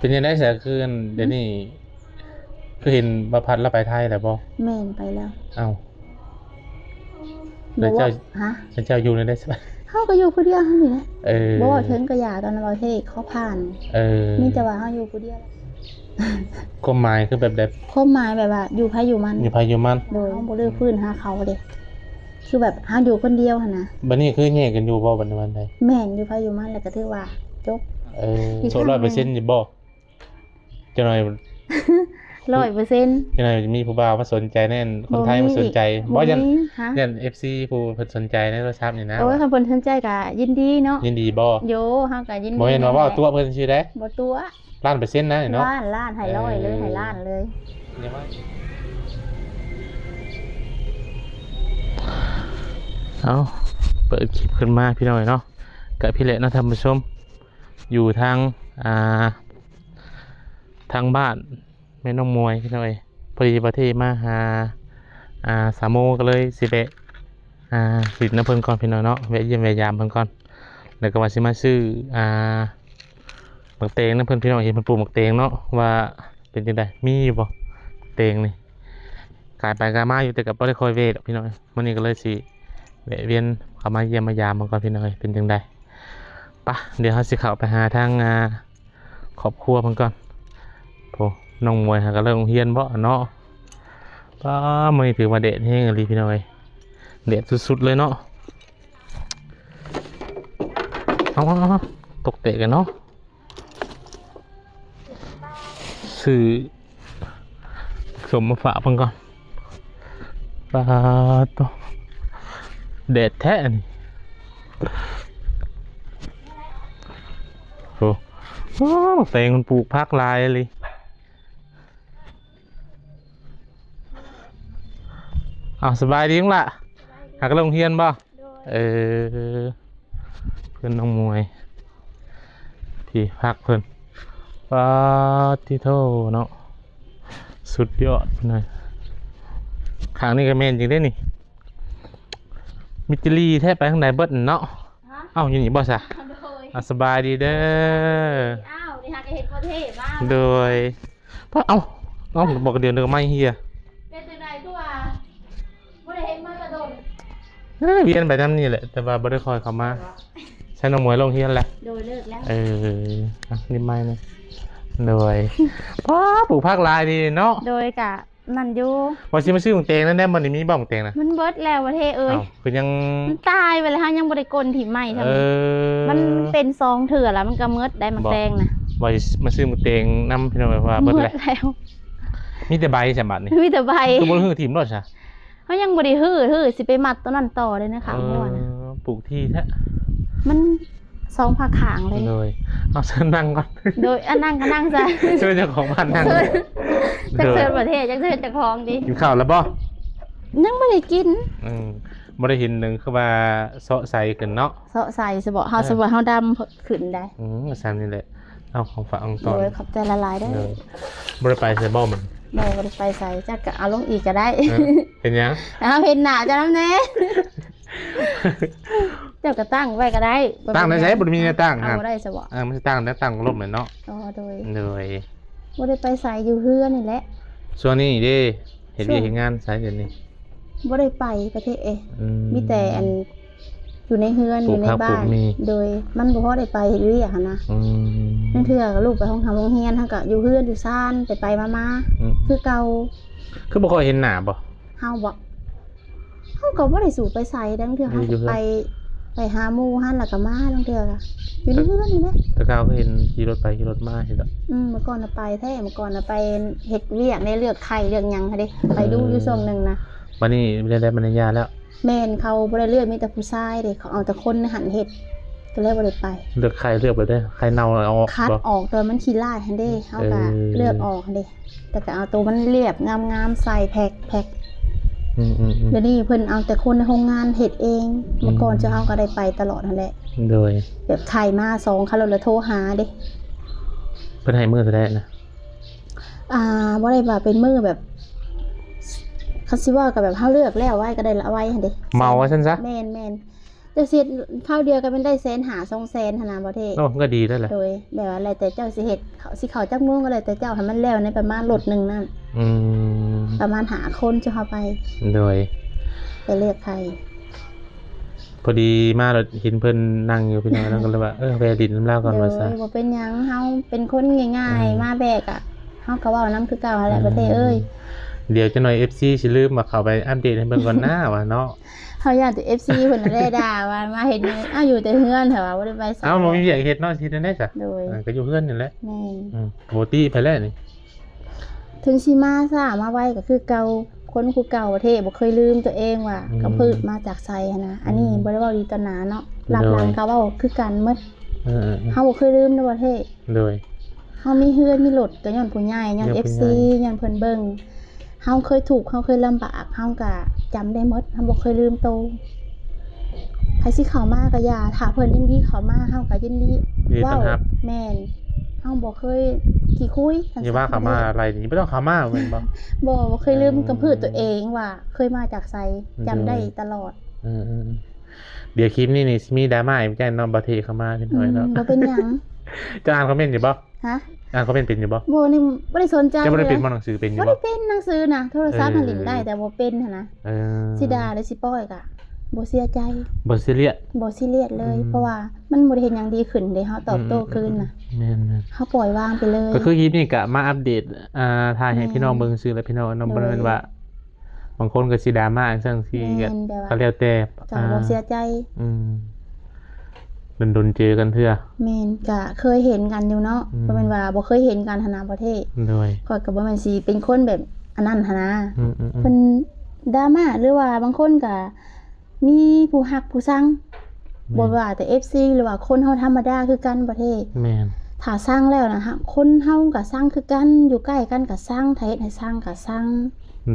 เป็นยังไงเสียคืนเดี๋ยวนี้คือเห็นประพัดแล้วไปไทยแล้วบ่แม่นไปแล้วเอ้าแล้วเจ้าฮะเจ้าอยู่ในได้ใช่ไหมเฮาก็อยู่ผู้เดียวเฮานี่แหละบ่ถึงกระยาตอนนั้นประเทศเขาผ่านมีแต่ว่าเฮาอยู่ผู้เดียวความหมายคือแบบความหมายแบบว่าอยู่ไผอยู่มันอยู่ไผอยู่มันโดยเฮาบ่เลือกฟื้นหาเขาเด้คือแบบเฮาอยู่คนเดียวหั่นนะบัดนี้คือแยกกันอยู่บ่บัดนี้วันใดแม่นอยู่ไผอยู่มันแล้วก็ถือว่าจบโซ100%อยู่บ่จังหน่อย100%จังหน่อยมีผู้บ่าวมาสนใจแน่นคนไทยมาสนใจบ่ยัน FC ผู้เพิ่นสนใจในโทรศัพท์นี่นะโอ้ยคันเพิ่นสนใจก็ยินดีเนาะยินดีบ่โยเฮาก็ยินดีบ่เห็นว่าตัวเพิ่นชื่อใดบ่ตัว1,000%นะเนาะล้านให้100เลยให้ล้านเลยเอาเปิดคลิปขึ้นมาพี่น้อยเนาะกับพี่เละเนาะท่านผู้ชมอยู่ทางบ้านแม่น้องมวยพี่น้อยพอดีประเทศมาหาสามโมงก็เลยสิเบะสิน้ำเพิ่นก่อนพี่น้อยเนาะแวะเยี่ยมแวะยามเพิ่นก่อนแล้วก็ว่าสิมาซื้อหมักเตงน้ำเพิ่นพี่น้อยเห็นเพิ่นปลูกหมักเตงเนาะว่าเป็นจังไดมีอยู่บ่เตงนี่กายไปกายมาอยู่แต่กับบ่ได้คอยเวทพี่น้อยมื้อนี้ก็เลยสิแวะเวียนเข้ามาเยี่ยมมายามเพิ่นก่อนพี่น้อยเป็นจังไดปะเดี๋ยวเฮาสิเข้าไปหาทางครอบครัวเพิ่นก่อนโอ้น้องมวยก็เริ่มเฮียนบ่เนาะป้ามื้อนี้ถือว่าเด็ดแฮงอีหลีพี่น้อยเด็ดสุดๆเลยเนาะเอาตกเตะกันเนาะซื้อสมมาฝากเพิ่นก่อนปลาตัวเด็ดแท้นี่โอ้เตงมันปลูกพักลายเลยสบายดีมั้งล่ะหากลงเฮียนบ่เพื่อนน้องมวยที่พักเพื่อนปาติโทเนาะสุดยอดหน่อยขางนี้ก็แม่นจริงได้นี่มิตรีแทบไปข้างในเบิดเนาะอยู่นี่บ่ซะสบายดีเด้อนี่ฮะก็เห็นประเทศมากโดยเพราะบอกเดี๋ยวนึงไม่เฮียเป็นจังได๋ตัวบ่ได้เห็นมากระโดดเวียนไปนั่นนี่แหละแต่ว่าบ่ได้คอยเข้ามาใช้น้องมวยลงเฮียนแหละโดยเลิกแล้วนี่ไม่นะโดยปลูกผักลายดีเนาะโดยกะนั่นอยู่ว่าสิมาซื้อของเตงนั่นได้มันมีบ่ของเตงนะมันเบิดแล้วประเทศคือยังมันตายไปแล้วฮะยังบ่ได้กลถิ่มใหม่ซั่นมันเป็นซองเถื่อแล้วมันก็เมิดได้มักแตงนะว่ามาซื้อของเตงนำพี่น้องว่าเบิดแล้วมีแต่ใบฉบับนี่มีแต่ใบคือบ่ฮื้อถิ่มรถซะเฮายังบ่ได้ฮื้อสิไปมัดต้นนั้นต่อเลยนะคะม่วนนะปลูกที่แท้มัน2ผักขางเลยเลยเอาเชิญนั่งก่อนโดยนั่งก็นั่งซะช่วยเจ้าของบ้านนั่งจักเชิญประเทศจักเชิญเจ้าของดิกินข้าวแล้วบ่ยังบ่ได้กินบ่ได้เห็นนึงคือว่าเซาะใส่ขึ้นเนาะเซาะใส่สิบ่เฮาสิบ่เฮาดำขึ้นได้ซั่นนี่แหละเอาของฝากของตอนโดยขอบใจละลายได้บ่ได้ไปใส่บ่มันบ่ได้ไปใส่จักก็เอาลงอีกก็ได้เป็นหยังเห็นหน้าจะนำแน่เจ้าก็ตั้งไว้ก็ได้ตั้งได้ใช้บ่มีตั้งครับบ่ได้ซะบ่มันสิตั้งได้ตั้งลมเลยเนาะโดยบ่ได้ไปใส่อยู่เฮือนนี่แหละช่วงนี้เด้เฮ็ดงานสายเดี๋ยวนี้บ่ได้ไปประเทศมีแต่อันอยู่ในเฮือนอยู่ในบ้านโดยมันบ่พอได้ไปเฮ็ดเวียกหั่นนะนั่นเทื่อลูกไปโรงเรียนเฮาก็อยู่เฮือนอยู่ซ่านไปมาคือเก่าคือบ่ค่อยเห็นหน้าบ่เฮาก็บ่ได้สู่ไปใส่ดังเทื่อเฮาไปหาหมู่หั่นแล้วก็มาดังเทื่อก็อยู่ในเฮือนนี่แหละแต่ก้าวก็เห็นขี่รถไปขี่รถมาเฮ็ดเมื่อก่อนน่ะไปแท้เมื่อก่อนน่ะไปเฮ็ดเวียกในเลือกไข่เลือกหยังค่ะเด้ไปดูอยู่ช่วงนึงนะวันนี้ได้มารยาแล้วแม่นเขาบ่ได้เลือกมีแต่ผู้ชายเด้เขาเอาแต่คนหันเฮ็ดก็เลยบ่ได้ไปเลือกไข่เลือกไปได้ไข่เน่าเอาคัดออกตัวมันขี้ลายหั่นเด้เฮาก็เลือกออกหั่นเด้แต่ก็เอาตัวมันเรียบงามๆใส่แพ็คเดี๋ยวนี้เพิ่นเอาแต่คนในโรงงานเฮ็ดเองเมื่อก่อนจะเฮาก็ได้ไปตลอดนั่นแหละโดยแบบไข่มา2คันแล้วโทรหาเด้เพิ่นให้มื้อเท่าใดนะบ่ได้ว่าเป็นมื้อแบบคันสิว่าก็แบบเฮาเลือกแล้วไว้ก็ได้ละไว้หั่นเด้เมาว่าซั่นซะแม่น จะเสียข้าวเดียวก็เป็นได้100,000 200,000หั่นน่ะบ่เท่ โอ้ก็ดีแล้วแหละ โดยแบบว่าแล้วแต่เจ้าสิเฮ็ดเขาสิเข้าจักมื้อก็แล้วแต่เจ้าให้มันแล้วในประมาณรถหนึงนั่น อืม ประมาณหาคนจะเข้าไป โดย ไปเลือกใคร พอดีมาเราเห็นเพิ่นนั่งอยู่พี่น้องแล้วก็เลยว่าแวะดินน้ำเล่าก่อนว่าซะ โดยบ่เป็นหยังเฮาเป็นคนง่ายๆมาแบกอ่ะเฮาก็เว้านํคือเก่าหั่นแหละประเทศเอ้ย เดี๋ยวจะหน่อย FC สิลืมมาเข้าไปอัปเดตให้เบิ่งก่อนหน้าว่าเนาะ เฮาอยากแต่ FC เพิ่นได้ด่าว่ามาเฮ็ดหยังอ้าวอยู่แต่เฮือนเถอะว่าบ่ได้ไปไส เอ้าบ่มีอยากเฮ็ดเนาะสิได้จ้ะ โดย ก็อยู่เฮือนนี่แหละ แม่น โบตี้ไปแล้วนี่ ถึงสิมาซ่ามาไวก็คือเก่าคนคือเก่าประเทศบ่เคยลืมตัวเองว่ากำพืชมาจากไสหันนะอันนี้บ่ได้เว้าดีต่อหน้าเนาะรับหลังก็เว้าคือกันหมด เออ เฮาบ่เคยลืมในประเทศ โดย เฮามีเฮือนมีรถก็ย้อนผู้ใหญ่ย้อน ย้อนผู้ FC ใหญ่ ย้อนเพิ่นเบิ่งเฮาเคยถูกข์เฮาเคยลำบากเฮาก็จำได้หมดเฮาบ่เคยลืมโตใครสิเข้ามาก็อย่าถ้าเพิ่นยินดีเข้ามาเฮาก็ยินดี ดีต้อนรับ แม่นเฮาบ่เคยขี้คุย อย่าว่าเขามาอะไรนี่ไม่ต้องเขามาเหมือนบ่ บ่เคยลืมกำพืชตัวเองว่าเคยมาจากไสจำได้ตลอด เออเดี๋ยวคลิปนี้นี่สิมีดราม่าอีกแจ้งน้องบาเทเข้ามานิดหน่อยเนาะ บ่เป็นหยัง จะอ่านคอมเมนต์อยู่บ่ ฮะ อ่านคอมเมนต์เป็นอยู่บ่ บ่นี่บ่ได้สนใจ จะบ่ได้ ลย เป็นบ่หนังสือเป็นอยู่ บ่ บ่ ได้เป็นหนังสือนะโทรศัพท์มันเล่นได้แต่บ่เป็นหันนะ เออ สิด่าหรือสิปล่อยก็บ่เสียใจ บ่ซีเรียส บ่ซีเรียสเลย อืม เพราะว่ามันบ่ได้เฮ็ดหยังดีขึ้นเด้เฮาตอบโต้คืนน่ะ แม่น เฮาปล่อยวางไปเลย ๆก็คือคลิปนี้ก็มาอัปเดตถ่ายให้พี่น้องเบิ่งซื่อแล้วพี่น้องน้องบ่ได้เป็นว่าบางคนก็สิดราม่าจังซี่ก็ แม่นแบบว่า ก็แล้วแต่ ก็บ่เสียใจ อืมโดนๆเจอกันเทื่อ แม่นก็เคยเห็นกันอยู่เนาะ อืม บ่แม่นว่าบ่เคยเห็นกันหันนะประเทศ โดย ข้อยก็บ่แม่นสิเป็นคนแบบอันนั้นหันนะ อืม เพิ่นดราม่าหรือว่าบางคนก็มีผู้ฮักผู้ซังบ่ว่าแต่ FC หรือว่าคนเฮาธรรมดาคือกันประเทศ แม่น ถ้าสร้างแล้วนะฮะคนเฮาก็สร้างคือกันอยู่ใกล้กันก็สร้างถ้าเฮ็ดให้สร้างก็สร้าง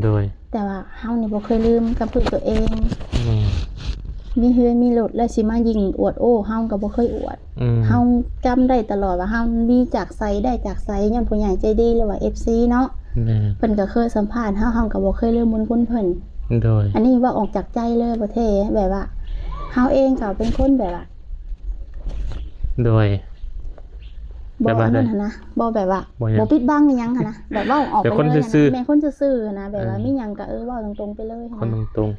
โดย แต่ว่าเฮานี่บ่เคยลืมกับพึ่งตัวเอง แม่น มีเฮือนมีรถแล้วสิมายิงอวดโอ้เฮาก็บ่เคยอวด อืม เฮาจำได้ตลอดว่าเฮามีจากไสได้จากไสย้อนผู้ใหญ่ใจดีหรือว่า FC เนาะ แม่น เพิ่นก็เคยสัมภาษณ์เฮาก็บ่เคยลืมบุญคุณเพิ่น โดย อันนี้ว่าออกจากใจเลยประเทศแบบว่าเฮาเองก็เป็นคนแบบว่า โดย บ่ แบบว่า อันนั้นหั้นนะบ่แบบว่า บ่หยัง บ่ปิดบังอิหยังหั้นนะแบบเว้าออกไป เป็น เลย คน หั้น ซื่อๆ นะแม่นคนซื่อๆหั้นนะแบบว่า เออ มีหยังก็เว้าตรงๆไปเลยหั้น คน นะ ตรง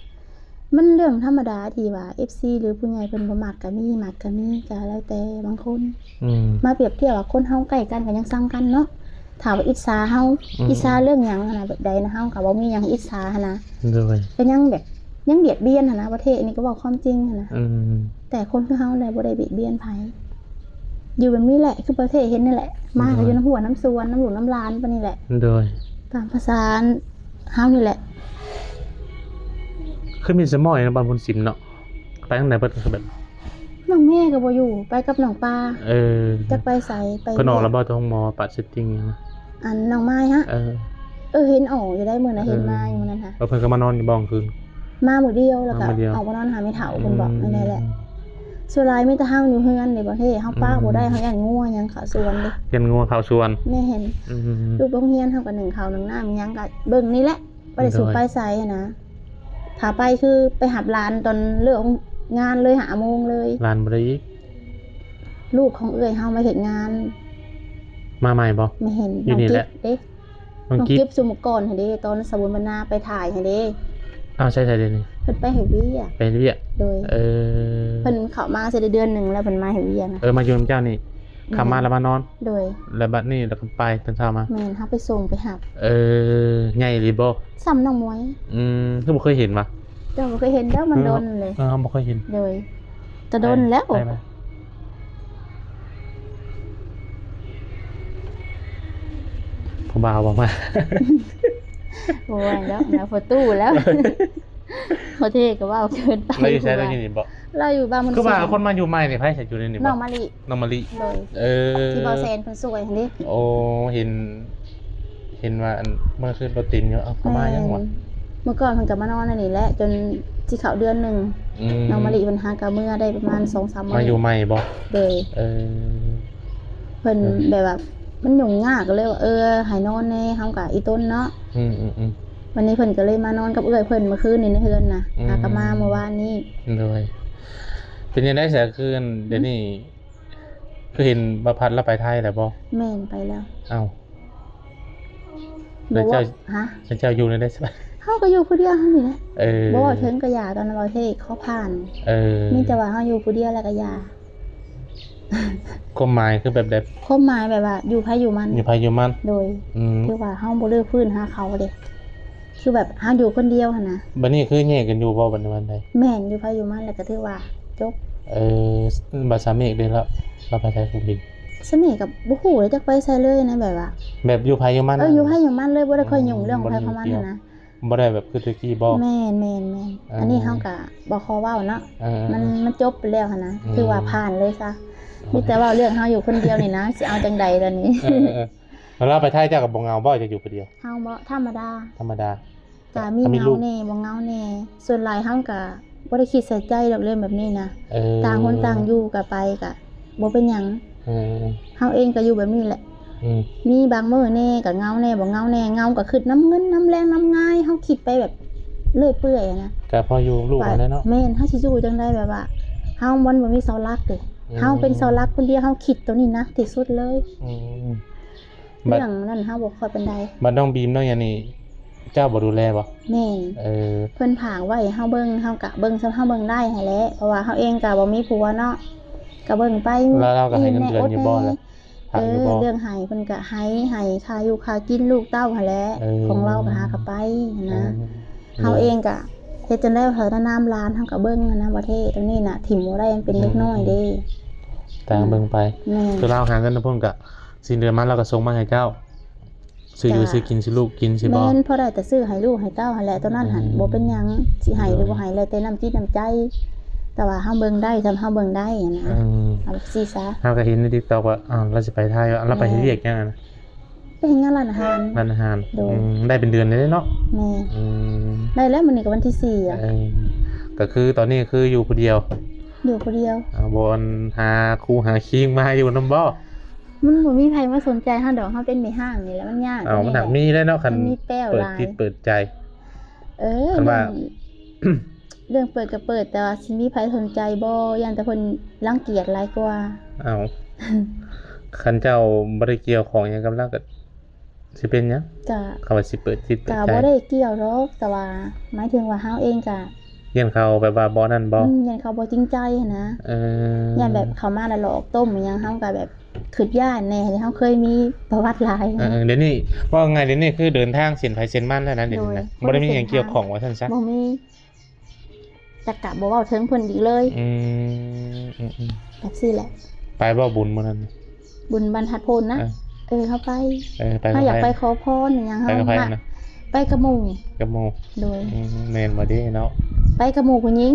มันเรื่องธรรมดาที่ว่า FC หรือผู้ใหญ่เพิ่นบ่มักก็มีมักก็มีก็แล้วแต่บางคน ๆอืม มาเปรียบเทียบว่าคนเฮาใกล้กันก็ยังสั่งกันเนาะถามว่าอิจฉาเฮา อืม อิจฉาเรื่องหยังหั้นนะแบบใดนะเฮาก็บ่มีหยังอิจฉาหั้นนะ โดย ก็ยังแบบยังเบียดเบียนหั้นนะประเทศนี้ก็เว้าความจริงหั้นนะ อืม แต่คนคือเฮาแหละบ่ได้เบียดเบียนไผอยู่แบบนี้แหละคือประเทศเห็นนี่แหละ มาก็อยู่น้ำหัวน้ำสวนน้ำหลูน้ำลานปานนี้แหละ โดย ตามภาษาเฮานี่แหละ คือมีสมอยนะบางคนสิมเนาะไปทางไหนเพิ่นก็แบบ น้องแม่ก็บ่อยู่ไปกับน้องปลา เออ จักไปไสไป เพิ่นออกแล้วบ่ท้องหมอปัดเซตติ้งหยังนะ อันน้องไม้ฮะ เออ เห็นออกอยู่ได้มื้อน่ะเห็นมาอยู่นั่นค่ะ แล้วเพิ่นก็มานอนอยู่บ้องคืน มามื้อเดียวแล้วก็ มามื้อเดียว ออกมานอนหาไม่เฒ่าเพิ่นบอกนั่นแหละส่วนหลายมีแต่เฮาอยู่เฮือนในประเทศเฮาปากบ่ได้เฮาย่านงัวหยังเข้าสวนเด้ เรียนงัวเข้าสวน แม่เห็น อืม ลูกโรงเรียนเฮาก็นึ่งข้าวนึ่งน้ำหยังก็เบิ่งนี่แหละบ่ได้สูบ โดย ไปไสนะถ้าไปคือไปหับหลานตอนเลิกงานเลย5 โมงเลย ลานบ่ได้อีก ลูกของเอื้อยเฮามาเฮ็ดงาน มาใหม่บ่ ไม่เห็น อยู่นี่แหละ เด้ น้อง น้อง กิ๊ กิ๊ บบ สุมกรให้เด้ตอนสบุญบรรณาไปถ่ายให้เด้ อ้าวใช่ๆเดี๋ยวนี้ เพิ่นไปให้เวียก ไปเรียก โดย เออ เพิ่นเข้ามาสิได้เดือนหนึงแล้วเพิ่นมาให้เวียกนะ มาอยู่นำเจ้านี่ขับมาแล้วมานอน โดย แล้วบัดนี้แล้วก็ไปตอนเช้ามา แม่นเฮาไปส่งไปหับ ใหญ่หรือบ่ ซ้ำน้องมวย คือบ่เคยเห็นว่ะ เจ้าบ่เคยเห็นเด้อมันโดนเลย บ่เคยเห็น โดยจะโดนแล้ว ไปไหมผู้บ่าวบอกมา โอ้ยแล้วนะพอตู้แล้วพอเทก็ว่าเกินไป เราอยู่ใช้เราอยู่นี่บ่ เราอยู่บ้านมัน คือว่าคนมาอยู่ใหม่นี่ไผใช้อยู่ในนี่บ่ น้องมะลิ น้องมะลิ โดย ที่บอแซนเพิ่นสวยหั่นเด้ โอ้เห็นว่าอันเมื่อคืนรถติดอยู่เอาเข้ามายังวะ เมื่อก่อนเพิ่นก็มานอนอันนี้แหละจนสิเข้าเดือนหนึงน้องมะลิเพิ่นหากะเมื่อได้ประมาณ 2-3 มื้ มาอยู่ใหม่บ่ โดย เออ เพิ่นแบบว่ามันยุ่งยากก็เลยว่าให้นอนแน่เฮาก็อีต้นเนาะ อืม วันนี้เพิ่นก็เลยมานอนกับเอื้อยเพิ่นเมื่อคืนนี่ในเฮือนน่ะ อืม หากะมาเมื่อวานนี้ เลย เป็นยังไงเสียคืนเดี๋ยวนี้คือเห็นประพัดแล้วไปไทยแล้วบ่ แม่นไปแล้ว เอ้า บ แล้ อ ว กว่า เจ้า ฮะ แล้วเจ้าอยู่ในได้ใช่ไหม เฮาก็อยู่ผู้เดียวเฮานี่แหละ เออ บ่ว่าถึงก็หย่าตอนนั้นประเทศเขาผ่าน เออ มีแต่ว่าเฮาอยู่ผู้เดียวแล้วก็หย่า ความหมายคือแบบ ความหมายแบบว่าอยู่ไผอยู่มัน อยู่ภายอยู่มัน โดย อืม คือว่าเฮาบ่เลือกพื้นหาเขาเด้คือแบบเฮาอยู่คนเดียวหั่นนะ บัดนี้คือแยกกันอยู่บ่บัดนี้วันใด แม่นอยู่ไผอยู่มันแล้วก็ถือว่าจบ เออบัดสามเอกเด้แล้วเราไปไทยคุมบิน สนิทกับบ่ฮู้เลยจักไปไสเลยนะแบบว่า แบบอยู่ภายอยู่มัน อยู่ไผอยู่มันเลยบ่ได้ค่อยยุ่งเรื่องของไผของมันหั่นนะ บ่ได้แบบคือตะกี้บ่ แม่นอันนี้เฮาก็บ่ขอเว้าเนาะ เออ มันจบไปแล้วหั่นนะ อืม คือว่าผ่านเลยซะมีแต่ว่าเรื่องเฮาอยู่คนเดียวนี่นะสิเอาจังใดตอนนี้ แล้วเราไปไทยเจ้ากับบ่เหงาบ่จะอยู่คนเดียว เฮาบ่ธรรมดา ธรรมดา ก็มี มี เงา ลูก แน่บ่เงาแน่ส่วนหลายเฮาก็บ่ได้คิดใส่ใจดอกเรื่องแบบนี้นะ เออ ต่างคนต่างอยู่ก็ไปก็บ่เป็นหยัง เออ เฮาเองก็อยู่แบบนี้แหละ อืม มีบางมื้อแน่ก็เงาแน่บ่เงาแน่เงาก็คือน้ำเงินน้ำแรงน้ำง่ายเฮาคิดไปแบบเลื่อยเปื่อยอะนะ ก็พออยู่ลูกกันแล้วเนาะ แม่นเฮาสิอยู่จังไดแบบว่าเฮามันบ่มีเสาหลักเด้ อืม เฮาเป็นเสาหลักคนเดียวเฮาคิดตัวนี้นะที่สุดเลย อืมบัด เรื่องนั้นเฮาบ่ค่อยปานใด บัดน้องบีมน้องอย่างนี้เจ้าบ่ดูแลบ่ แม่น เออ เพิ่นผางไว้ให้เฮาเบิ่งเฮาก็เบิ่งซำเฮาเบิ่งได้หั้นแหละเพราะว่าเฮาเองก็บ่มีผัวเนาะก็เบิ่งไป แล้วเราก็ให้เงินเดือนอยู่บ่ล่ะ เออเรื่องให้เพิ่นก็ให้ค่าอยู่ค่ากินลูกเต้าหั่นแหละ เออ ของเราก็หาก็ไป อื นะ ม เฮาเองก็เฮ็ดจังได๋เฮาแนะนำร้านเฮาก็เบิ่งนะประเทศตรงนี้น่ะถิ่มบ่ได้มันเป็นเล็กน้อยเด้ ต่างเบิ่งไป แม่ คือเราหาเงินนำเพิ่นก็สิ้นเดือนมาเราก็ส่งมาให้เจ้าซื้ออยู่ซื้อกินซื้อลูกกินสิบ่ แม่นพอได้แต่ซื้อให้ลูกให้เต้าหั่นแหละตอนนั้นหั่นบ่เป็นหยังสิให้หรือบ่ให้แล้วแต่น้ำจิตน้ำใจ แต่ว่าเฮาเบิ่งได้ทำเฮาเบิ่งได้อะนะ อืม เอาซี่ซะ เฮาก็เห็นใน TikTok ว่าเราสิไปไทยว่าเราไปเฮ็ดเวียกจังนะ ไปเฮ็ดงานร้านอาหาร ร้านอาหาร โดย ได้เป็นเดือนเลยเนาะ แม่ อืม ได้แล้วมื้อนี้ก็วันที่4อ่ะ เออก็คือตอนนี้คืออยู่ผู้เดียว อยู่คนเดียว บ่หาครูหาคิงมาอยู่นำบ่ มันบ่มีไผมาสนใจเฮาดอกเฮาเป็นแม่ห้างนี่แหละมันยาก มันหักมีได้เนาะคัน มันมีแป้ว เปิด หลาย จิตเปิดใจ เออ คันว่า เรื่องเปิดก็เปิดแต่ว่าสิมีไผสนใจบ่ย่านแต่เพิ่นรังเกียจหลายกว่า เอาคันเจ้าบ่ได้เกี่ยวของหยังกับเราก็สิเป็นหยัง ก็ เขาว่าสิเปิดจิตเปิด ก็ ใจ บ่ได้เกี่ยวหรอกแต่ว่าหมายถึงว่าเฮาเองก็ เรียนเขาแบบว่าบ่นั่นบ่ ยันเขาบ่จริงใจหั้นนะ เออ ยันแบบเขามาแล้วหลอกต้มอิหยังเฮาก็แบบคิดย่านแน่ที่เฮาเคยมีประวัติหลาย เดี๋ยวนี้ว่าไงเดี๋ยวนี้คือเดินทางเส้นไผเส้นมันแล้วนะเดี๋ยวนี้นะ โดย บ่ได้มีหยังเกี่ยวของว่าซั่นซะ บ่มีแต่กะบ่เว้าถึงเพิ่นอีกเลย อืม แบบซี่แหละ ไปบ่บุญมื้อนั้น บุญบรรทัดพลนะ เออเฮาไป ไป เฮาอยากไป กับ ขอพรอิหยัง ไผ เฮา ไปกับไผ มา นะ ไปกับหมู่ กับหมู่ โดย แม่นบ่เด้เนาะ ไปกับหมู่ผู้หญิง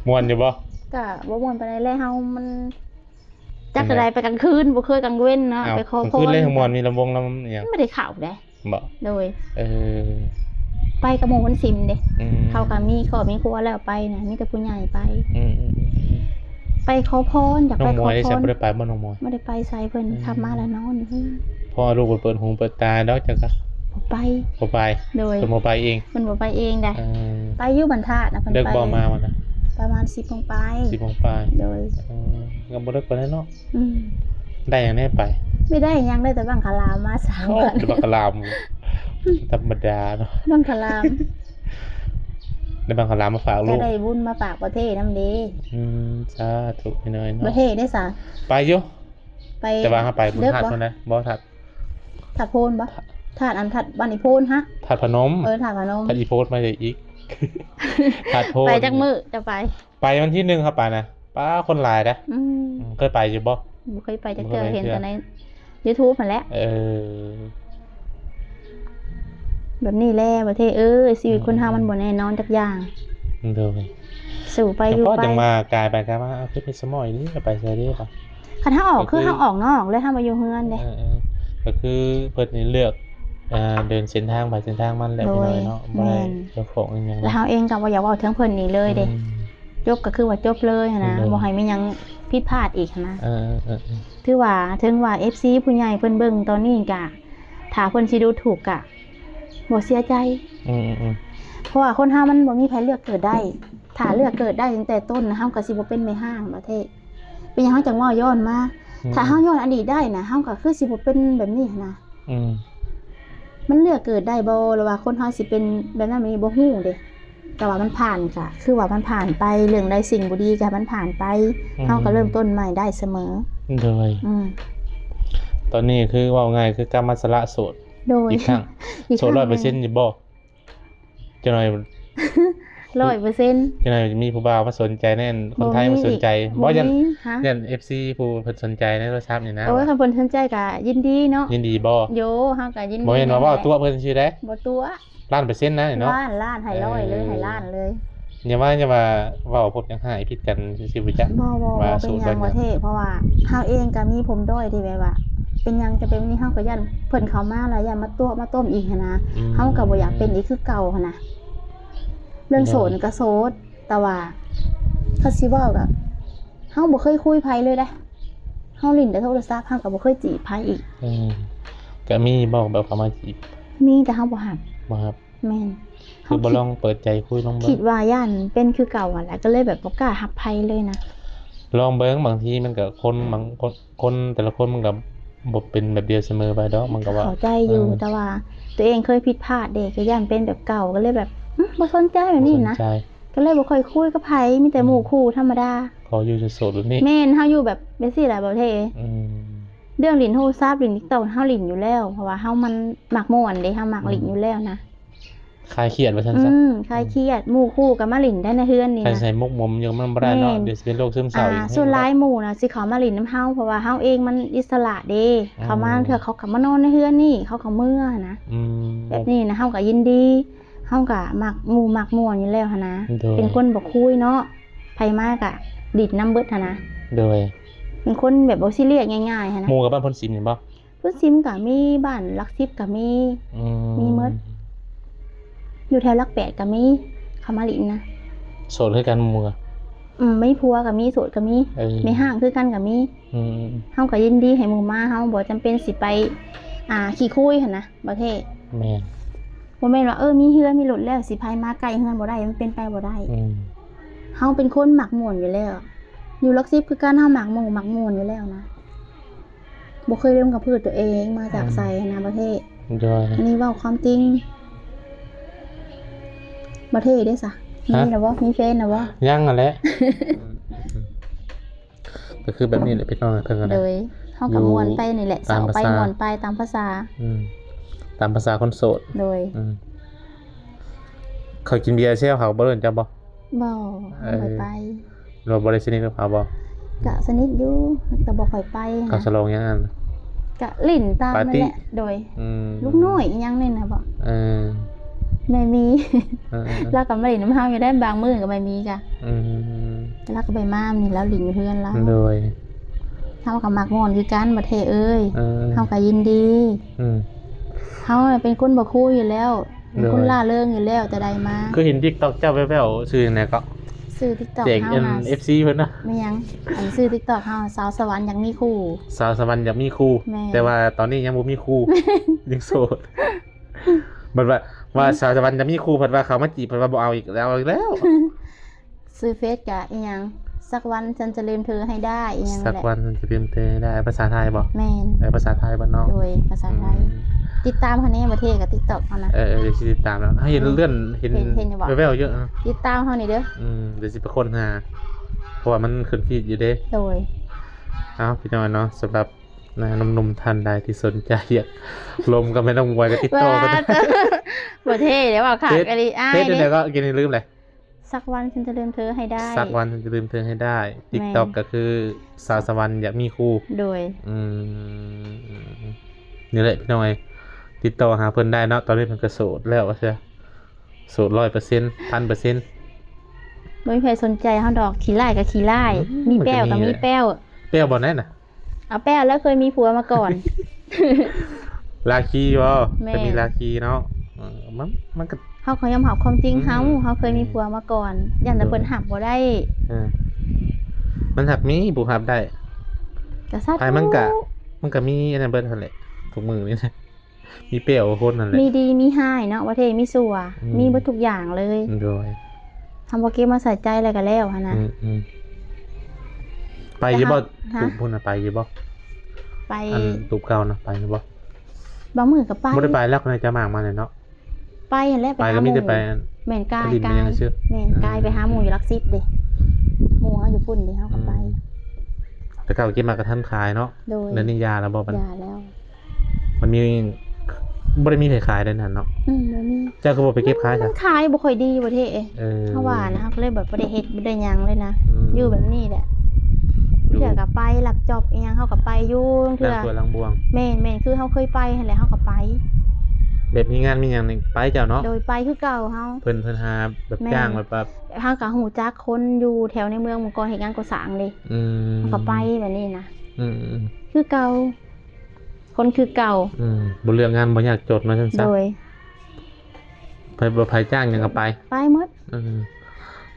ม่วนอยู่บ่ ก็บ่ม่วนปานใดแล้วเฮามันจักอะไรไปกลางคืนบ่เคยกลางเว้นเนาะไปขอพร คือเล่นของม่วนมีลำวงลำหยัง ไม่ได้เข้าเด้ บ่ โดย เออ ไปกับหมู่คนซิมเด้ อืม เขาก็มีครอบมีครัวแล้วไปนะมีแต่ผู้ใหญ่ไป อืม ไปขอพรอยาก น้ ไป องม ข ว อย ได้ พ จะ ร บ่ได้ไปบ่น้องมวย ไม่ได้ไปไสเพิ่นขับมาแล้วนอนอยู่เพิ่น พ่อลูกเปิดหูเปิดตาดอกจังก็ บ่ไป บ่ไป โดย เพิ่นบ่ไปเอง เพิ่นบ่ไปเองได้ เออ ไปอยู่บรรทัดนะเพิ่น เลิก ไป บ่มามันน่ะ ประมาณ10:00 นไป 10:00 นปลาย โดย ก็บ่ได้ไปแล้วเนาะ อืม ได้หยังแน่ไป ไม่ได้หยังได้แต่บังคลามมา3วัน บักกะลามธรรมดาเนาะ บังคลาม ได้บักกะลามมาฝากลู ก็ ก ได้บุญมาฝากประเทศนำเด้ สาธุพี่น้อย ป เนาะ ระเทศได้ซะ ไปอยู่ ไป แต่ว่าเฮาไปบุญ เลิก ธาตุ บ่ เพิ่นนะบ่ธาตุ ถาดโพนบ่ถาดอันถาดบ้านอีโพนฮะ ธาตุพนม ถาดพนม ธาตุอีโพสมาได้อีกธาตุโพ ไปจักมื้อจะไป ไปวันที่1ครับไปนะป้าคนหลายนะ อืม เคยไปอยู่บ่ บ่เคยไปจักเทื่อ บ่เคยไป เห็น เทื่อ แต่ใน YouTube นั่นแหละ เออ แบบนี้แหละประเทศชีวิตคนเฮามันบ่แน่นอนจักอย่าง เดี๋ยว สู่ไปอยู่ ก็ ไป จะมากลายไปกลายมาเอาขึ้นไปสมอยนี่ไปใส่ได้ป่ะ คันเฮาออก ก็คือ คือเฮาออกนอกเลยเฮามาอยู่เฮือนเด้ ก็คือเพิ่นนี่เลือกเดินเส้นทางไปเส้นทางมันแหละพี่น้อยเนาะบ่ได้เจ้าของอีหยัง แล้วเฮาเองก็บ่อยากเว้าถึงเพิ่นนี่เลยเด้จบก็คือว่าจบเลยหั้นนะ เลย บ่ให้มีหยังผิดพลาดอีกหั้นนะ เออ ถือว่าถึงว่า FC ผู้ใหญ่เพิ่นเบิ่งตอนนี้ก็ถ้าเพิ่นสิดูถูกก็บ่เสียใจ อืม เพราะว่าคนเฮามันบ่มีใครเลือกเกิดได้ ถ้าเลือกเกิดได้ตั้งแต่ต้นนะเฮาก็สิบ่เป็นแม่ห้างประเทศเป็นหยังเฮาจังว่าย้อนมาถ้าเฮาย้อนอดีตได้นะเฮาก็คือสิบ่เป็นแบบนี้นะมันเลือกเกิดได้บ่หรือว่าคนเฮาสิเป็นแบบนั้นบ่ฮู้เด้แต่ว่ามันผ่านค่ะคือว่ามันผ่านไปเรื่องใดสิ่งบ่ดีก็มันผ่านไปเฮาก็เริ่มต้นใหม่ได้เสมอโดยตอนนี้คือว่าง่ายคือการมาสละโสดโดยอีกครั้งโสด 100% อยู่บ่จังหน่อย100% จังหน่อยมีผู้บ่าวมาสนใจแน่นคนไทยมาสนใจบ่ยัน FC ผู้เพิ่นสนใจในโทรศัพท์นี่นะโอ้ยคันเพิ่นสนใจก็ยินดีเนาะยินดีบ่โยเฮาก็ยินดีบ่เห็นว่าตัวเพิ่นชื่อใดบ่ตัว 1,000,000%นะเนาะล้านให้100เลยให้ล้านเลยอย่าว่าเว้าพบยังหายผิดกันซื่อๆบ่จ๊ะบ่เป็นหยังบ่เท่เพราะว่าเฮาเองก็มีผมด้อยที่แบบว่าเป็นหยังจะเป็นนี่เฮาก็ยันเพิ่นเข้ามาแล้วยันมาตัวมาต้มอีกนะเฮาก็บ่อยากเป็นอีกคือเก่าหั่นน่ะเรื่องโสดก็โสดแต่ว่าเขาสิเว้าก็เฮาบ่เคยคุยไผเลยเด้เฮาลิ้นแต่โทรศัพท์เฮาก็บ่เคยจีบไผอีกก็มีบอกแบบเข้ามาจีบมีแต่เฮาบ่รับแม่นคือบ่ลองเปิดใจคุยลองเบิ่งคิดว่าย่านเป็นคือเก่าหั่นแหละก็เลยแบบบ่กล้ารับไผเลยนะลองเบิ่งบางทีมันก็คนบางคนแต่ละคนมันก็บ่เป็นแบบเดียวเสมอไปดอกมันก็ว่าเข้าใจอยู่แต่ว่าตัวเองเคยผิดพลาดเด้ก็ย่านเป็นแบบเก่าก็เลยแบบบ่สนใจแบบนี้นะก็เลยบ่ค่อยคุยกับไผมีแต่หมู่คู่ธรรมดาขออยู่โสดๆแบบนี้แม่นเฮาอยู่แบบจังซี่แหละบ่เท่เรื่องลิ้นโทรศัพท์ลิ้น TikTok เฮาลิ้นอยู่แล้วเพราะว่าเฮามันมักม่วนเด้เฮามักลิ้นอยู่แล้วนะคลายเครียดว่าซั่นซะคลายเครียดหมู่คู่ก็มาลิ้นได้ในเฮือนนี่นะใส่มุกมมอยู่มันบ่ได้เนาะเดี๋ยวสิเป็นโรคซึมเศร้าอีกส่วนหลายหมู่น่ะสิเข้ามาลิ้นนำเฮาเพราะว่าเฮาเองมันอิสระเด้เขามาเทื่อเขาก็มานอนในเฮือนนี่เขาก็เมื่อนะแบบนี้นะเฮาก็ยินดีเฮาก็มักหมู่มักม่วนอยู่แล้วหั่นนะเป็นคนบ่คุยเนาะไผมาก็ดิดนำเบิดหั่นนะโดยเป็นคนแบบบ่ซีเรียสง่ายๆหั่นนะหมู่กับบ้านพ้นซิมนี่บ่พ้นซิมก็มีบ้านหลัก10ก็มีหมดอยู่แถวหลัก8ก็มีเข้ามาลิ้นนะโสดคือกันหมู่ไม่ผัวก็มีโสดก็มีไม่ห่างคือกันก็มีเฮาก็ยินดีให้หมู่มาเฮาบ่จำเป็นสิไปขี้คุยหั่นนะบ่เท่แม่นบ่แม่นว่ามีเฮือนมีรถแล้วสิไผมาใกล้เฮือนบ่ได้มันเป็นไปบ่ได้เฮาเป็นคนมักม่วนอยู่แล้วอยู่หลัก10คือการเฮามักหมู่มักม่วนอยู่แล้วนะบ่เคยเริ่มกับเพื่อตัวเองมาจากไสนะบ่เท่อันนี้เว้าความจริงบ่เท่เด้ซะมีนะบ่มีแฟนนะบ่ยังนั่นแหละก็คือแบบนี้แหละพี่น้องเพิ่นก็เลยเฮาก็ม่วนไปนี่แหละสาวไปม่วนไปตามภาษาตามภาษาคนโสดโดยเขากินเบียร์เชี่ยวเขาบ่เล่นจังบ่ไม่ไปเราบ่ได้สนิทกับเขาบ่ก็สนิทอยู่แต่บ่ค่อยไปเขาฉลองยังงั้นก็ลิ้นตามนั่นแหละโดยลูกน้อยยังนี่นะบ่ไม่มีแล้วก็ไม่ได้น้ำเฮาอยู่ได้บางมื้อก็ไม่มีจ้ะแล้วก็ไปม่ามนี่แล้วลิ้นเพื่อนแล้วโดยเฮาก็มักม่วนคือกันบ่เท่เอ้ยเฮาก็ยินดีเฮาเป็นคนบ่คุยอยู่แล้วเป็นคนล่าเริงอยู่แล้วแต่ใดมาคือเห็น TikTok เจ้าแว่วๆชื่อจังได๋ก็ชื่อ TikTok เฮาน่ะ FC เพิ่นน่ะไม่ยังอันชื่อ TikTok เฮาสาวสวรรค์อยากมีคู่สาวสวรรค์อยากมีคู่แต่ว่าตอนนี้ยังบ่มีคู่ยังโสดบัดว่าสาวสวรรค์จะมีคู่เพิ่นว่าเขามาจีบเพิ่นว่าบ่เอาอีกแล้วชื่อเฟซก็อีหยังสักวันฉันจะลืมเธอให้ได้อีหยังสักวันฉันจะลืมเธอได้ภาษาไทยบ่แม่นภาษาไทยบ่น้องโดยภาษาไทยติดตามเฮาแน่ประเทศกับ TikTok เฮานะเดี๋ยวสิติดตามแล้วเห็นเลื่อนเห็นแว่วๆเยอะติดตามเฮานี่เด้อเดี๋ยวสิไปค้นหาเพราะว่ามันขึ้นฟีดอยู่เด้โดยพี่น้องเนาะสำหรับหนุ่มๆท่านใดที่สนใจอยากลมก็ไม่ต้องมวยก็ติดต่อกันประเทศเดี๋ยวว่าขาดอะไรเฟซเดี๋ยวก็กินลืมเลยสักวันฉันจะลืมเธอให้ได้สักวันฉันจะลืมเธอให้ได้ TikTok ก็คือสาวสวรรค์อยากมีคู่โดยนี่แหละพี่น้องติดต่อหาเพิ่นได้เนาะตอนนี้มันก็โสดแล้วว่าใช่โสด 100% 1,000%บ่มีใครสนใจเฮาดอกขี้ไล่ก็ขี้ไล่มีแป้วก็มีแป้วบ่แน่น่ะเอาแป้วแล้วเคยมีผัวมาก่อนลาคีบ่จะมีลาคีเนาะมันก็เฮาก็ยอมรับความจริงเฮาเคยมีผัวมาก่อนยันแต่เพิ่นหับบ่ได้มันหับมีผู้หับได้ก็ซัดมันก็มีอันนั้นเบิดนั่นแหละทุกมื้อนี่นะมีเปรี้ยวคนนั่นแหละมีดีมีหายเนาะว่าเทมีสัวมีเบิดทุกอย่างเลยโดย ทำบ่เก็บมาใส่ใจอะไรก็แล้วหั่นนะ ไปอยู่บ่ ฮะ ตุบพุ่นน่ะไปอยู่บ่ ไป อันตุบเก่านะไปอยู่บ่ บางมื้อก็ไป บ่ได้ไปแล้วคนจะมากมาเลยเนาะ ไปหั่นแหละ ไป หา ก็ ห มี มู่ แต่ไป แม่นกาย ไปดิน กา ไป ย ยังซื่อ แม่นกายไปหาหมู่อยู่ลักซิบเด้หมู่เฮาอยู่ปุ่นเด้เฮาก็ไป แต่เก่ากินมากระทันขายเนาะ โดย แล้วนี่ยาแล้วบ่มัน ยาแล้ว มันมีบ่ได้มีให้ขายได้นั่นเนาะ บ่มี เจ้าก็บ่ไปเก็บขาย มั จ้ะ นขายบ่ค่อยดีประเทศ เพราะว่านะก็เลยแบบบ่ได้เฮ็ดบ่ได้หยังเลยนะ อยู่แบบนี้แหละเทื่อก็ไปหลักจอบอีหยังเฮาก็ไปอยู่เทื่ แต่ อ สวนลังบวง แม่นคือเฮาเคยไปหั่นแหละเฮาก็ไป แบบมีงานมีหยังนี่ไปเจ้าเนาะ โดยไปคือเก่าเฮา เพิ่นหาแบบ แม่ จ้างแบบ เฮาก็ฮู้จักคนอยู่แถวในเมืองเมื่อก่อนเฮ็ดงานก่อสร้างเด้ อืม เฮาก็ไปแบบนี้นะ อืม คือเก่าคนคือเก่า บ่เรื่องงานบ่อยากจดมาซั่นซะ โดย ไปบ่ไผจ้างหยังก็ไป ไปหมด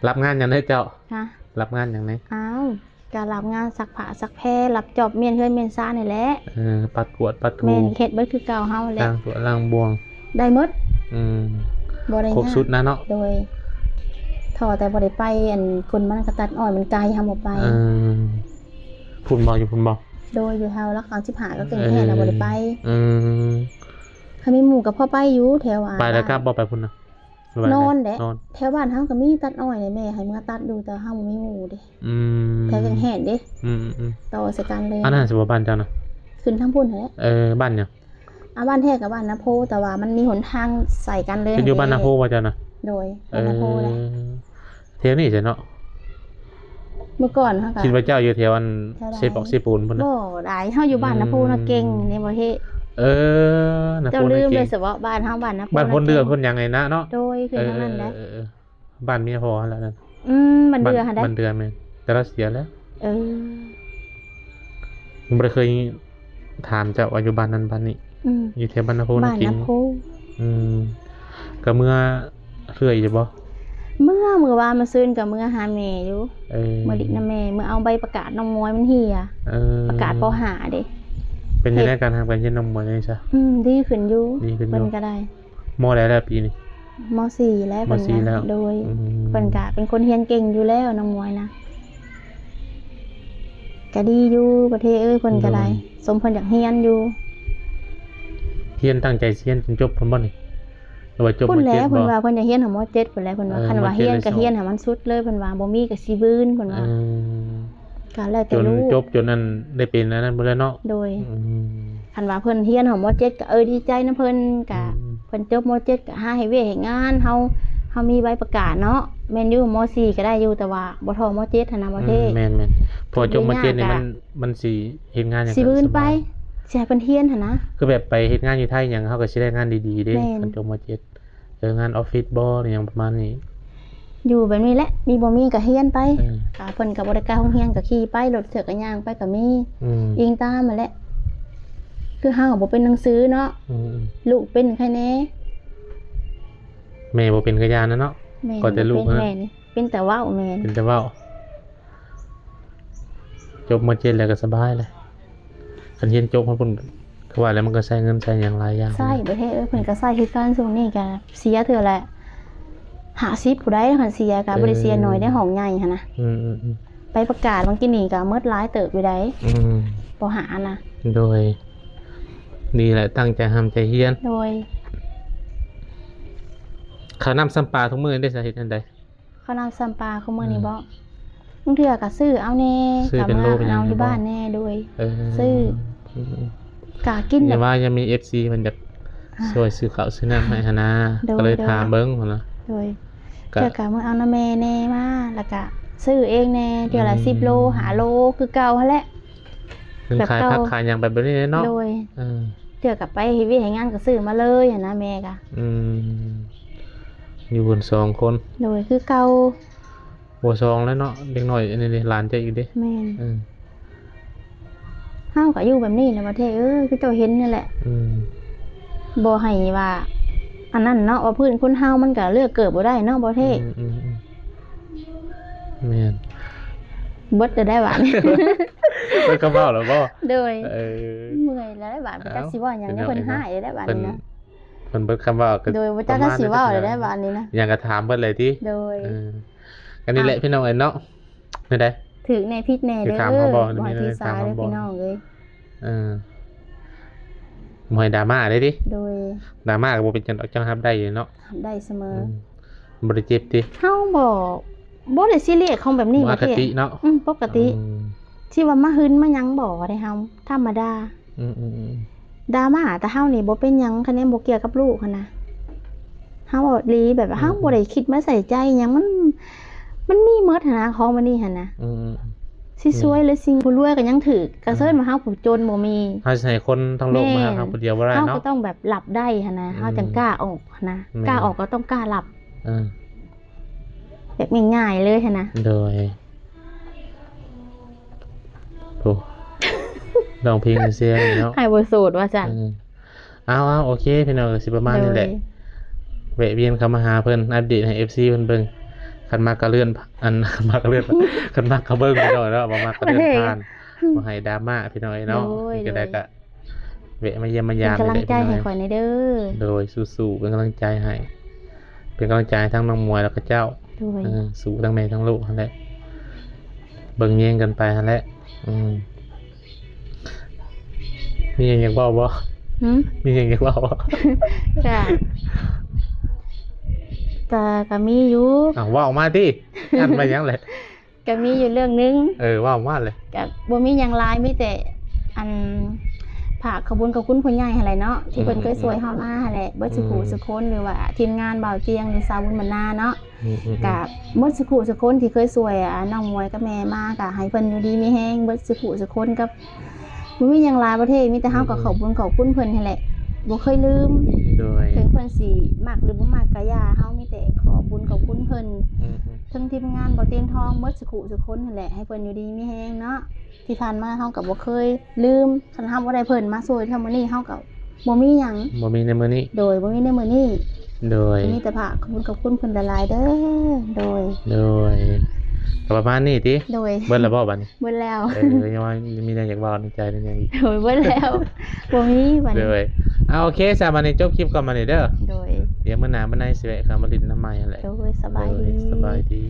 รับงานหยังได้เจ้า ฮะ รับงานหยังได้ อ้าวก็รับงานซักผ้าซักแพรรับจอบเมียนเฮือนเมียนซ่านี่แหละ ปัดกวาดปัดถู แม่นเฮ็ดเบิดคือเก่าเฮาแหละ ล้างสวนล้างบวง ได้หมด อืม บ่ได้ ครบ ยาก ชุดนะเนาะ โดยถอแต่บ่ได้ไปอันคนมันก็ตัดอ้อยมันไกลเฮาบ่ไป พุ่นบ่อยู่พุ่นบ่ โดยอยู่แถวรัก35ก็เก่งแท้น่ะบ่ได้ไป อืม ถ้ามีหมู่ก็พอไปอยู่แถวอ่า ไปแล้วกลับบ่ไปพุ่นนะหรือว่าน อนแหละ นอน แถวบ้านเฮาก็มีตัดอ้อยนี่แม่ให้มาตัดดูแต่เฮาบ่มีหมู่เด้ อืม แถวจังแห่นเด้ อืม ต่อใส่กันเลย อันนั้นสิบ่บ้านเจ้านะ ขึ้นทางพุ่นแหละ บ้านหยัง บ้านแท้กับบ้านนาโพแต่ว่ามันมีหนทางใส่กันเลย เป็นอยู่บ้านนาโพบ่เจ้านะ โดยบ้านนาโพแหละ แถวนี้ใช่เนาะ เมื่อก่อนเฮาก็ คิดว่าเจ้าอยู่แถวอัน แถวใด เซปอกเซปูนพุ่นนะ บ่ได้เฮาอยู่บ้านนาโพน่ะเก่งในประเทศ นา เจ้า โพ ลื นี่ ม เก่ เล ง ยสิว่าบ้านเฮาบ้านนาโพ บ้านพ้นเรือพ้นหยังไงนะเนาะ โดยคือทางนั้นแหละ บ้านเมียพอแล้วนั่น มันเดือหั่นได้ บ้านเดือแม่นแต่เราเสียแล้ว เออ ผมบ่ได้เคยถามเจ้าว่าอยู่บ้านนั้นบ้านนี้ อืม อยู่แถวบ้านนาโพ บ้าน จริง นาโพ ก็เมื่อเรื่อยอยู่บ่ เมื่อวานมาซื้อกับเมื่อหาแม่อยู่เมื่อดินำแม่เมื่อเอาใบประกาศน้องมวยมันเหี่ยประกาศปหาเด้ เป็นยังไงการทำการเย็นนมมวยนี่ซะ ดีขึ้นอยู่ ดีขึ้นอยู่ เพิ่นก็ได้ มอได้แล้วปีนี้ ม .4 แล้ว ม .4 แล้ว โดย อืม เพิ่นก็เป็นคนเรียนเก่งอยู่แล้วน้องมวยนะก็ดีอยู่ประเทศเพิ่นก็ได้สมเพิ่นอยากเรียนอยู่ เฮียนตั้งใจเรียนจนจบพุ่นบ่นี่หรือว่าจบ เพิ่น มา แห เจ็ ล้ ด วเพิ่น บ่ ว่าเพิ่นอยากเรียนหมอ7เพิ่นแหล้วเพิ่นว่าคันว่า ม เรียน เจ็ ก็ ดเลย เรียนให้มันสุดเลยเพิ่นว่าบ่มีก็สิบื้นเพิ่นว่า อืม ก็แล้ว จ แต่ น ลูก จบจนนั้นได้เป็นอันนั้นบ่แล้วเนาะ โดย อืม คันว่าเพิ่นเรียนหมอ7ก็ดีใจนะเพิ่นก็เพิ่นจบม7ก็หาให้เวยกให้งานเฮามีใบประกาศเนาะแม่นอยู่ม4ก็ได้อยู่แต่ว่าบ่เท่าม7หั่นนะประเทศ แม่นๆพอจบมาเจ็ดนี่มันสิเฮ็ดงานหยัง สิบื้นไป สบาย สิให้เพิ่นเรียนหั่นนะ คือแบบไปเฮ็ดงานอยู่ไทยหยังเฮาก็สิได้งานดีๆเด้ แม่น คันจบมาเจ็ดงานออฟฟิศบ่หรือหยังประมาณนี้ อยู่แบบนี้แหละมีบ่มีก็เรียนไป เออ ค่ะเพิ่นก็บ่ได้กล้าโรงเรียนก็ขี่ไปรถเสือก็ย่างไปก็มี อืม อิงตามมาแหละคือเฮาก็บ่เป็นหนังสือเนาะ อืม ลูกเป็นใครแน่ แม่บ่เป็นกระยานนะเนาะ แม่ ก็แต่ลูก เป็น นะ แม่นี่เป็นแต่เว้าแม่น เป็นแต่เว้าจบมาเจ็ดแล้วก็สบายเลยคันเรียนจบมันเพิ่นคือว่าแล้วมันก็ใช้เงินใช้หยังหลายอย่าง ใช่ประเทศเพิ่นก็ใช้คือการส่งนี่ก็เสียเทื่อแหละ50ผู้ใดคันเสียก็บ่ได้เสียน้อยได้ห้องใหญ่หั่นนะ อืม ไปประกาศบางทีนี่ก็หมดหลายเติบอยู่ได้ บ่หานะ โดยดีแหละตั้งใจทำใจเฮียน โดย ข้าวน้ำซ้ำปลาทุกมื้อได้สาเหตุอันใด ข้าวน้ำซัมปลาของมื้อนี้บ่บางเทื่อก็ซื้อเอาแน่ ซื้อ ก็ เป็นโล มา เป็นหยัง เอาอยู่ บ่ บ้านแน่โดย เออ ซื้อ กะกิน อ แบ ย่า บ ว่ายังมี FC มันจะช่วยซื้อข้าวซื้อน้ำให้หั่นนะ โดย ก็เลยถามเบิ่งหั่นนะ โดย ก็ เทื่อกะมื้อเอาน้าแม่แน่มาแล้วก็ซื้อเองแน่เทื่อละ10โล5โลคือเก่าหั่นแหละ ถึง แบบ ขาย เก่า ผักขายหยังแบบนี้เนาะ โดย เออ เทื่อก็ไปเฮ็ดเวียกให้งานก็ซื้อมาเลยหั่นนะแม่ก็ อยู่บน2 คน โดยคือเก่า บ่สองแล้วเนาะเด็กน้อยอันนี้หลานเจ้าอีกเด้ แม่น เออ เฮาก็อยู่แบบนี้นะประเทศคือเจ้าเห็นนี่แหละ อืม บ่ให้ว่า อันนั้นเนาะว่าพื้นคนเฮามันก็เลือกเกิดบ่ได้เนาะประเทศ แม่น เบิดจะได้หวาน เพิ่นก็เว้าแล้วบ่ โดย เออ เมื่อยแล้วได้หวานบ่จักสิเว่าหยังเนี่ยเพิ่นหายได้หวาน เพิ่น นี่นะ เพิ่นเบิดคำเว้าก็ โดยบ่จักก็สิเว้าได้หวานนี่นะ อย่างก็ถามเพิ่นเลยติ โดย เออ กันนี่แหละพี่น้องเอ้ยเนาะนี่ได้ ถึงในพิษแน่เด้อ ถามเขาบอก บ่ให้ มี ที่ อะไร ซ้าย ถาม เด้อ เขาบอก พี่น้องเอ้ย มวยดราม่าได้ดิ โดย ดราม่าก็บ่เป็นจังดอกจังรับได้อยู่เนาะ ได้เสมอ บ่ได้เจ็บติ เฮาบ่ได้ซีเรียสของแบบนี้ บ่อ ว่า คติเนาะ ปกติที่ว่ามาหึนมาหยังบ่ได้เฮาธรรมดา อืม ดราม่าแต่เฮานี่บ่เป็นหยังคะแนนบ่เกี่ยวกับลูกหันนะเฮาบ่ดีแบบว่าเฮาบ่ได้คิดมาใส่ใจหยังมันมีหมดหันนะของมันนี่หันนะ อืม สิสวยหรือสิ่งผู้รวยก็ยังถือกระเซินมาเฮาผู้จนบ่มี เฮาสิให้คนทั้งโลกมาหาเฮาคนเดียวบ่ได้ เฮา เนาะ ก็ต้องแบบหลับได้หันนะเฮาจังกล้าออกหันนะ แม่น กล้าออกก็ต้องกล้าหลับ เออ แบบง่ายๆเลยหันนะ โดยโอ้ลองเพลงเสียเนาะ ให้บ่โสดว่าซั่น เอาโอเคพี่น้องก็สิประมาณนี้แหละ แวะเวียนเข้ามาหาเพิ่นอัปเดตให้ FC เพิ่นเบิ่งคันมากก็เลื่อนคันมากก็เลื่อนคันมากก็เบิ่งพี่น้องเนาะบ่มากก็เลื่อนผ่านบ่ให้ดราม่าพี่น้องเนาะนี่ก็ได้ก็แวะมาเยี่ยมมา เป็น ยาม กำลังใจให้ พี่น้อง ข่อยในเด้อ โดยสู้ๆเป็นกำลังใจให้เป็นกำลังใจให้ทั้งน้องมวยแล้วก็เจ้า โดย สู้ทั้งแม่ทั้งลูกนั่นแหละเบิ่งแย่งกันไปนั่นแหละมีหยังอยากเว้าบ่ หึ มีหยังอยากเว้าบ่ ก็มีอยู่ เว้ามาติอันมาหยังเลย ก็มีอยู่เรื่องนึง เว้ามาเลย ก็บ่มีหยังหลายมีแต่อันผากขบุญกับคุณผู้ใหญ่หั่นแหละเนาะที่เพิ่นเคยช่วยเฮามาหั่นแหละเบิดสุขุสุคนหรือว่าทีมงานเบาเตียงหรือสาวบุญบรรณาเนาะก็เบิดสุขุสุคนที่เคยช่วยน้องมวยกับแม่มาก็ให้เพิ่นอยู่ดีมีแฮงเบิดสุขุสุคนกับบ่มีหยังหลายประเทศมีแต่เฮาก็ขอบคุญขอบคุณเพิ่นหั่นแหละบ่เคยลืม โดย ถึงเพิ่นสิมักหรือบ่มักก็อย่าเฮามีแต่ขอบุญขอบคุณเพิ่น ทั้งทีมงานบ่เตียงทองเบิดสุขุสุคนนั่นแหละให้เพิ่นอยู่ดีมีแฮงเนาะที่ผ่านมาเฮาก็บ่เคยลืมคันเฮาบ่ได้เพิ่นมาช่วยเท่ามื้อนี้เฮาก็บ่มีหยัง บ่มีในมื้อนี้ โดยบ่มีในมื้อนี้ โดย มีแต่พระขอบคุณเพิ่นหลายๆเด้อโดย ก็ประมาณนี้ติ โดย เบิ่นแล้วบ่บัดนี้ เบิดแล้ว ยังว่ามีอะไรอยากเว้าในใจนั่นยังอีก โดยเบิดแล้วบ่มีบัด โด นี้ ยโอเคสามวันนี้จบคลิปก่อนมานี่เด้อ โดย เดี๋ยวมื้อหน้ามื้อในสิแวะเข้ามาลิ้นน้ำใหม่นั่นแหละ โดยสบายดี สบายดี